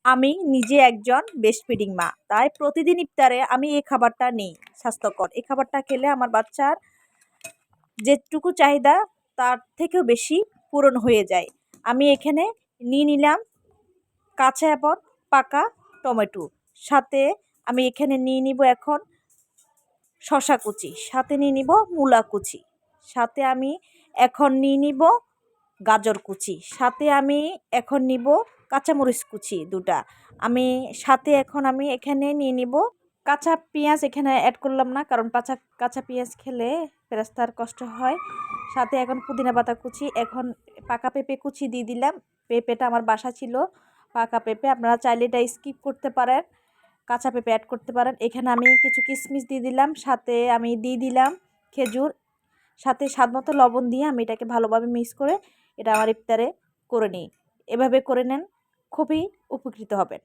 আমি নিজে একজন ব্রেস্ট ফিডিং মা, তাই প্রতিদিন ইফতারে আমি এই খাবারটা নিই। স্বাস্থ্যকর এই খাবারটা খেলে আমার বাচ্চার যেটুকু চাহিদা তার থেকেও বেশি পূরণ হয়ে যায়। আমি এখানে নিয়ে নিলাম কাঁচা এবং পাকা টমেটো, সাথে আমি এখানে নিয়ে নিব এখন শসা কুচি, সাথে নিয়ে নিব মূলা কুচি, সাথে আমি এখন নিয়ে নিব গাজর কুচি, সাথে আমি এখন নিব কাঁচামরিচ কুচি দুটা। আমি সাথে এখন আমি এখানে নিয়ে নিব কাঁচা পেঁয়াজ, এখানে অ্যাড করলাম না কারণ কাঁচা পেঁয়াজ খেলে ফেরেস্তার কষ্ট হয়। সাথে এখন পুদিনা পাতা কুচি, এখন পাকা পেঁপে কুচি দিয়ে দিলাম। পেঁপেটা আমার বাসা ছিল পাকা পেঁপে, আপনারা চাইলে এটা স্কিপ করতে পারেন, কাঁচা পেঁপে অ্যাড করতে পারেন। এখানে আমি কিছু কিশমিশ দিয়ে দিলাম, সাথে আমি দিয়ে দিলাম খেজুর, সাথে স্বাদ মতো লবণ দিয়ে আমি এটাকে ভালোভাবে মিক্স করে এটা আমার ইফতারে করে নিই। এভাবে করে নেন, খুবই উপকৃত হবেন।